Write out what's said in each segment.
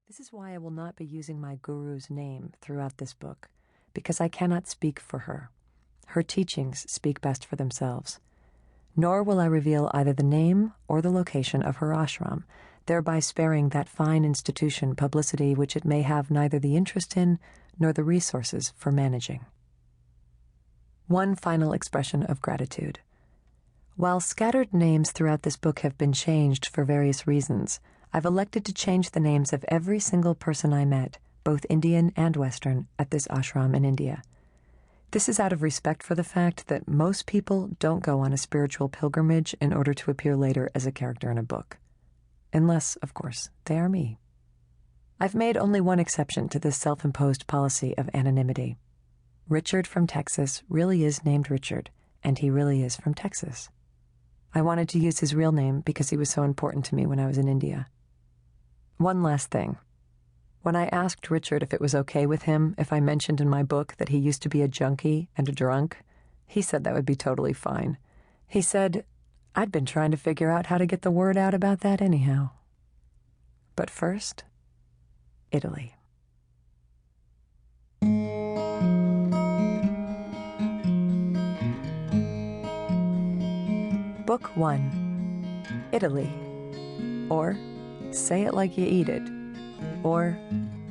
This is why I will not be using my guru's name throughout this book, because I cannot speak for her. Her teachings speak best for themselves. Nor will I reveal either the name or the location of her ashram, thereby sparing that fine institution publicity which it may have neither the interest in nor the resources for managing. One final expression of gratitude. While scattered names throughout this book have been changed for various reasons, I've elected to change the names of every single person I met, both Indian and Western, at this ashram in India. This is out of respect for the fact that most people don't go on a spiritual pilgrimage in order to appear later as a character in a book. Unless, of course, they are me. I've made only one exception to this self-imposed policy of anonymity. Richard from Texas really is named Richard, and he really is from Texas. I wanted to use his real name because he was so important to me when I was in India. One last thing. When I asked Richard if it was okay with him if I mentioned in my book that he used to be a junkie and a drunk, he said that would be totally fine. He said, I'd been trying to figure out how to get the word out about that anyhow. But first, Italy. Book 1, Italy, or Say It Like You Eat It, or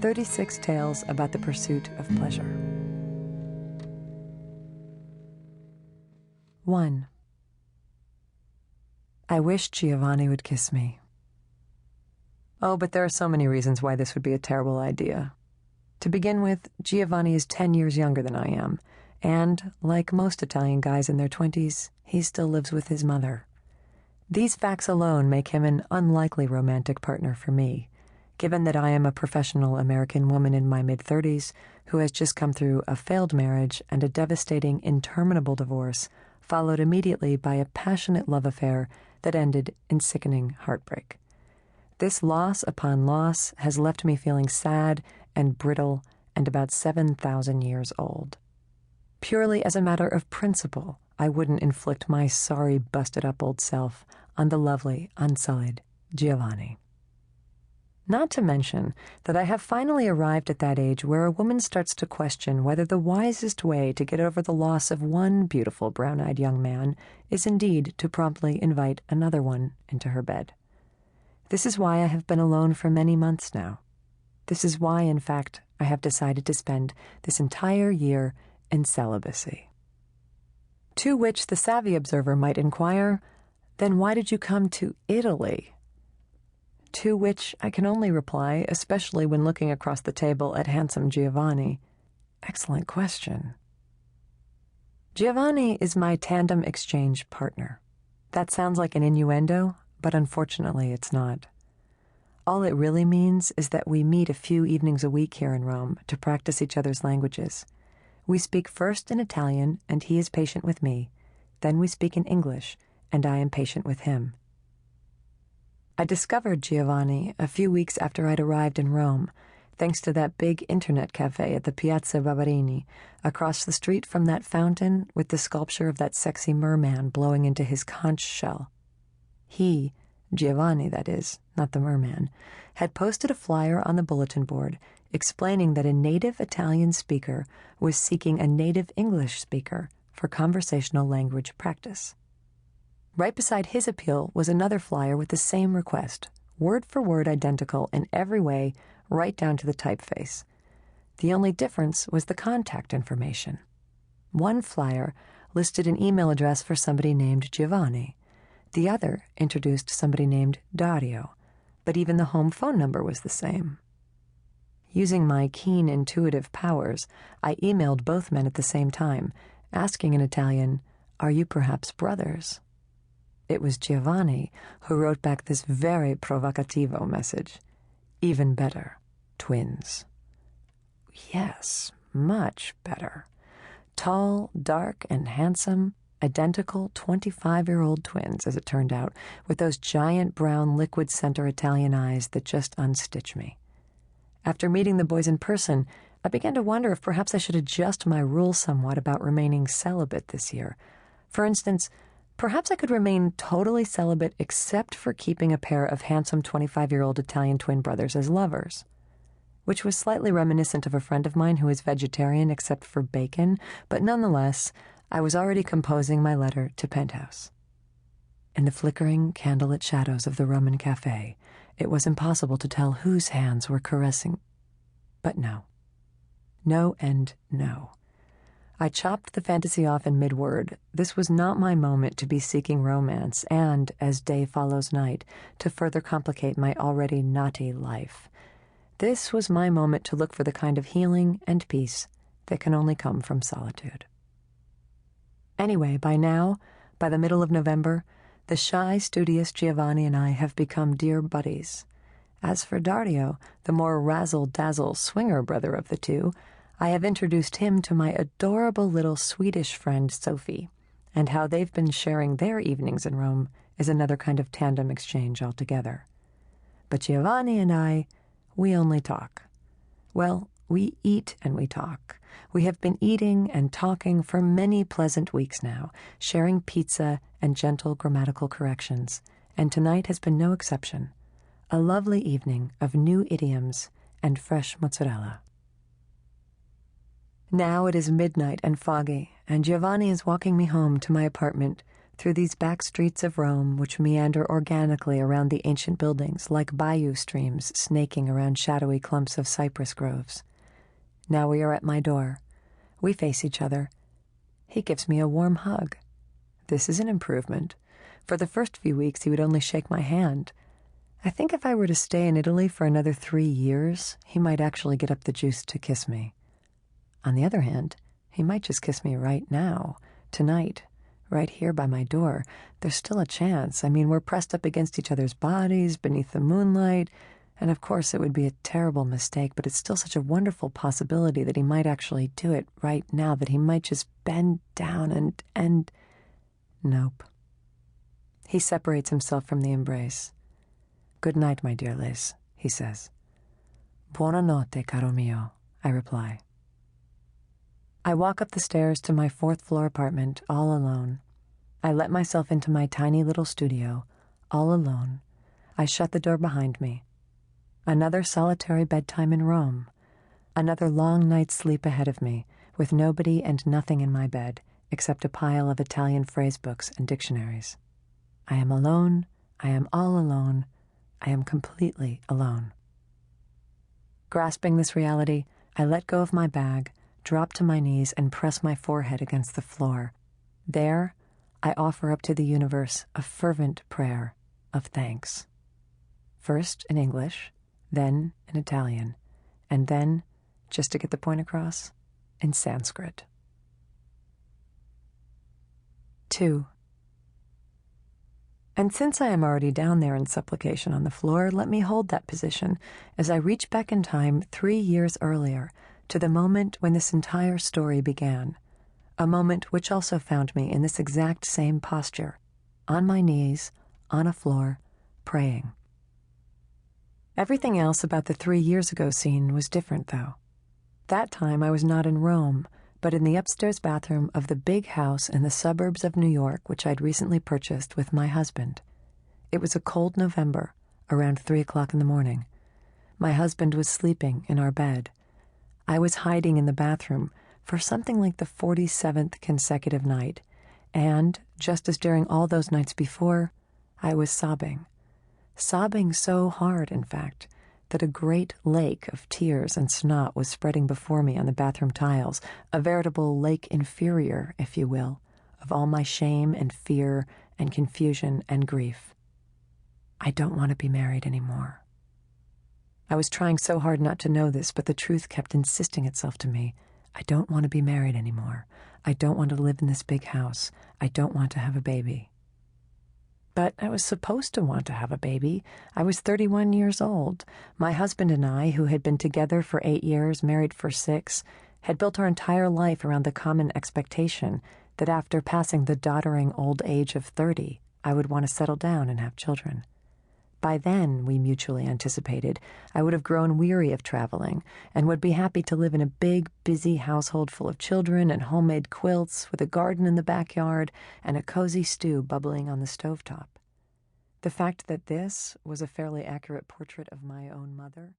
36 Tales About the Pursuit of Pleasure. 1. I wish Giovanni would kiss me. Oh, but there are so many reasons why this would be a terrible idea. To begin with, Giovanni is 10 years younger than I am, and, like most Italian guys in their 20s, he still lives with his mother. These facts alone make him an unlikely romantic partner for me, given that I am a professional American woman in my mid-30s who has just come through a failed marriage and a devastating, interminable divorce, followed immediately by a passionate love affair that ended in sickening heartbreak. This loss upon loss has left me feeling sad and brittle and about 7,000 years old. Purely as a matter of principle, I wouldn't inflict my sorry, busted-up old self on the lovely, unsullied Giovanni. Not to mention that I have finally arrived at that age where a woman starts to question whether the wisest way to get over the loss of one beautiful brown-eyed young man is indeed to promptly invite another one into her bed. This is why I have been alone for many months now. This is why, in fact, I have decided to spend this entire year in celibacy. To which the savvy observer might inquire, then why did you come to Italy? To which I can only reply, especially when looking across the table at handsome Giovanni, excellent question. Giovanni is my tandem exchange partner. That sounds like an innuendo, but unfortunately it's not. All it really means is that we meet a few evenings a week here in Rome to practice each other's languages. We speak first in Italian, and he is patient with me. Then we speak in English, and I am patient with him. I discovered Giovanni a few weeks after I'd arrived in Rome, thanks to that big internet cafe at the Piazza Barberini, across the street from that fountain with the sculpture of that sexy merman blowing into his conch shell. He, Giovanni that is, not the merman, had posted a flyer on the bulletin board explaining that a native Italian speaker was seeking a native English speaker for conversational language practice. Right beside his appeal was another flyer with the same request, word for word identical in every way, right down to the typeface. The only difference was the contact information. One flyer listed an email address for somebody named Giovanni. The other introduced somebody named Dario, but even the home phone number was the same. Using my keen intuitive powers, I emailed both men at the same time, asking in Italian, "Are you perhaps brothers?" It was Giovanni who wrote back this very provocativo message. Even better, twins. Yes, much better. Tall, dark, and handsome, identical 25-year-old twins, as it turned out, with those giant brown liquid center Italian eyes that just unstitch me. After meeting the boys in person, I began to wonder if perhaps I should adjust my rules somewhat about remaining celibate this year. For instance, perhaps I could remain totally celibate except for keeping a pair of handsome 25-year-old Italian twin brothers as lovers. which was slightly reminiscent of a friend of mine who is vegetarian except for bacon, but nonetheless, I was already composing my letter to Penthouse. In the flickering, candlelit shadows of the Roman cafe, it was impossible to tell whose hands were caressing. But no. No and no. I chopped the fantasy off in mid-word. This was not my moment to be seeking romance and, as day follows night, to further complicate my already knotty life. This was my moment to look for the kind of healing and peace that can only come from solitude. Anyway, by now, by the middle of November, the shy, studious Giovanni and I have become dear buddies. As for Dario, the more razzle-dazzle swinger brother of the two, I have introduced him to my adorable little Swedish friend Sophie, and how they've been sharing their evenings in Rome is another kind of tandem exchange altogether. But Giovanni and I, we only talk. Well, we eat and we talk. We have been eating and talking for many pleasant weeks now, sharing pizza and gentle grammatical corrections, and tonight has been no exception. A lovely evening of new idioms and fresh mozzarella. Now it is midnight and foggy, and Giovanni is walking me home to my apartment through these back streets of Rome which meander organically around the ancient buildings like bayou streams snaking around shadowy clumps of cypress groves. Now we are at my door. We face each other. He gives me a warm hug. This is an improvement. For the first few weeks he would only shake my hand. I think if I were to stay in Italy for another 3 years, he might actually get up the juice to kiss me. On the other hand, he might just kiss me right now, tonight, right here by my door. There's still a chance. I mean, we're pressed up against each other's bodies, beneath the moonlight, and of course it would be a terrible mistake, but it's still such a wonderful possibility that he might actually do it right now, that he might just bend down and... Nope. He separates himself from the embrace. "Good night, my dear Liz," he says. "Buonanotte, caro mio," I reply. I walk up the stairs to my 4th-floor apartment, all alone. I let myself into my tiny little studio, all alone. I shut the door behind me. Another solitary bedtime in Rome. Another long night's sleep ahead of me, with nobody and nothing in my bed, except a pile of Italian phrase books and dictionaries. I am alone. I am all alone. I am completely alone. Grasping this reality, I let go of my bag, drop to my knees, and press my forehead against the floor. There, I offer up to the universe a fervent prayer of thanks. First in English, then in Italian, and then, just to get the point across, in Sanskrit. 2. And since I am already down there in supplication on the floor, let me hold that position as I reach back in time 3 years earlier, to the moment when this entire story began, a moment which also found me in this exact same posture, on my knees, on a floor, praying. Everything else about the 3 years ago scene was different, though. That time I was not in Rome, but in the upstairs bathroom of the big house in the suburbs of New York which I'd recently purchased with my husband. It was a cold November, around 3 o'clock in the morning. My husband was sleeping in our bed. I was hiding in the bathroom for something like the 47th consecutive night, and, just as during all those nights before, I was sobbing. Sobbing so hard, in fact, that a great lake of tears and snot was spreading before me on the bathroom tiles, a veritable lake inferior, if you will, of all my shame and fear and confusion and grief. I don't want to be married anymore. I was trying so hard not to know this, but the truth kept insisting itself to me. I don't want to be married anymore. I don't want to live in this big house. I don't want to have a baby. But I was supposed to want to have a baby. I was 31 years old. My husband and I, who had been together for 8 years, married for 6, had built our entire life around the common expectation that after passing the doddering old age of 30, I would want to settle down and have children. By then, we mutually anticipated, I would have grown weary of traveling and would be happy to live in a big, busy household full of children and homemade quilts with a garden in the backyard and a cozy stew bubbling on the stovetop. The fact that this was a fairly accurate portrait of my own mother